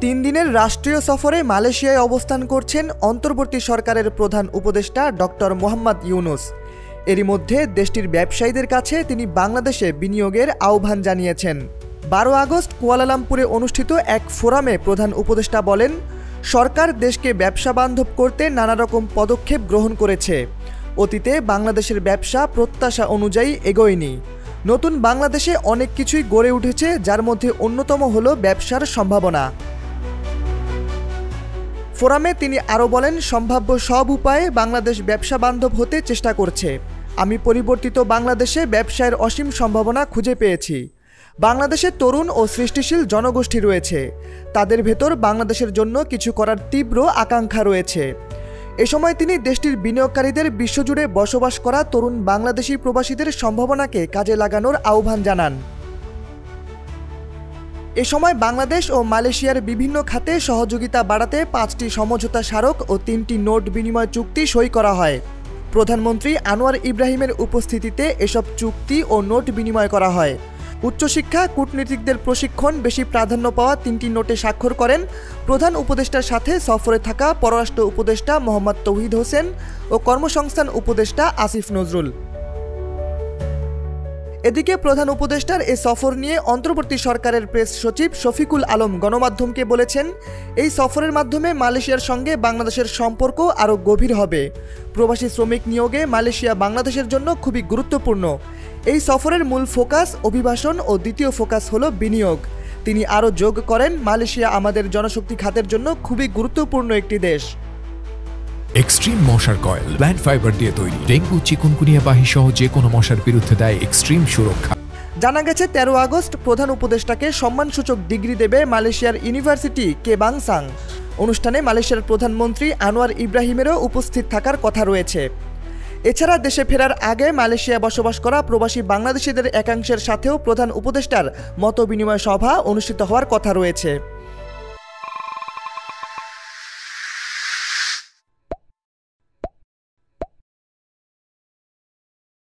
তিন দিনের রাষ্ট্রীয় সফরে মালয়েশিয়ায় অবস্থান করছেন অন্তর্বর্তী সরকারের প্রধান উপদেষ্টা ডক্টর মোহাম্মদ ইউনুস। এরই মধ্যে দেশটির ব্যবসায়ীদের কাছে তিনি বাংলাদেশে বিনিয়োগের আহ্বান জানিয়েছেন। 12 আগস্ট কুয়ালালামপুরে অনুষ্ঠিত এক ফোরামে প্রধান উপদেষ্টা বলেন, সরকার দেশকে ব্যবসা বান্ধব করতে নানা রকম পদক্ষেপ গ্রহণ করেছে। অতীতে বাংলাদেশের ব্যবসা প্রত্যাশা অনুযায়ী এগোয়নি। নতুন বাংলাদেশে অনেক কিছুই গড়ে উঠেছে, যার মধ্যে অন্যতম হলো ব্যবসার সম্ভাবনা। ফোরামে তিনি আরও বলেন, সম্ভাব্য সব উপায়ে বাংলাদেশ ব্যবসা বান্ধব হতে চেষ্টা করছে। আমি পরিবর্তিত বাংলাদেশে ব্যবসায়ের অসীম সম্ভাবনা খুঁজে পেয়েছি। বাংলাদেশে তরুণ ও সৃষ্টিশীল জনগোষ্ঠী রয়েছে, তাদের ভেতর বাংলাদেশের জন্য কিছু করার তীব্র আকাঙ্ক্ষা রয়েছে। এ সময় তিনি দেশটির বিনিয়োগকারীদের বিশ্বজুড়ে বসবাস করা তরুণ বাংলাদেশি প্রবাসীদের সম্ভাবনাকে কাজে লাগানোর আহ্বান জানান। এ সময় বাংলাদেশ ও মালয়েশিয়ার বিভিন্ন খাতে সহযোগিতা বাড়াতে 5টি সমঝোতা স্মারক ও 3টি নোট বিনিময় চুক্তি সই করা হয়। প্রধানমন্ত্রী আনোয়ার ইব্রাহিমের উপস্থিতিতে এসব চুক্তি ও নোট বিনিময় করা হয়। উচ্চশিক্ষা, কূটনীতিকদের প্রশিক্ষণ বেশি প্রাধান্য পাওয়া 3টি নোটে স্বাক্ষর করেন প্রধান উপদেষ্টার সাথে সফরে থাকা পররাষ্ট্র উপদেষ্টা মোহাম্মদ তৌহিদ হোসেন ও কর্মসংস্থান উপদেষ্টা আসিফ নজরুল। এদিকে প্রধান উপদেষ্টার এ সফর নিয়ে অন্তর্বর্তী সরকারের প্রেস সচিব শফিকুল আলম গণমাধ্যমকে বলেছেন, এই সফরের মাধ্যমে মালয়েশিয়ার সঙ্গে বাংলাদেশের সম্পর্ক আরও গভীর হবে। প্রবাসী শ্রমিক নিয়োগে মালয়েশিয়া বাংলাদেশের জন্য খুবই গুরুত্বপূর্ণ। এই সফরের মূল ফোকাস অভিবাসন ও দ্বিতীয় ফোকাস হলো বিনিয়োগ। তিনি আরও যোগ করেন, মালয়েশিয়া আমাদের জনশক্তি খাতের জন্য খুবই গুরুত্বপূর্ণ একটি দেশ। এক্সট্রিম মশার কয়েল প্ল্যান্ট ফাইবার দিয়ে তৈরি, ডেঙ্গু, চিকুনগুনিয়া বাহি সহ যে কোনো মশার বিরুদ্ধে দেয় এক্সট্রিম সুরক্ষা। জানা গেছে 13 আগস্ট প্রধান উপদেষ্টাকে সম্মানসূচক ডিগ্রি দেবে মালয়েশিয়ার ইউনিভার্সিটি কেবাংসাং। অনুষ্ঠানে মালয়েশিয়ার প্রধানমন্ত্রী আনোয়ার ইব্রাহিমেরও উপস্থিত থাকার কথা রয়েছে। এছাড়া দেশে ফেরার আগে মালয়েশিয়া বসবাস করা প্রবাসী বাংলাদেশিদের একাংশের সাথেও প্রধান উপদেষ্টার মতবিনিময় সভা অনুষ্ঠিত হওয়ার কথা রয়েছে।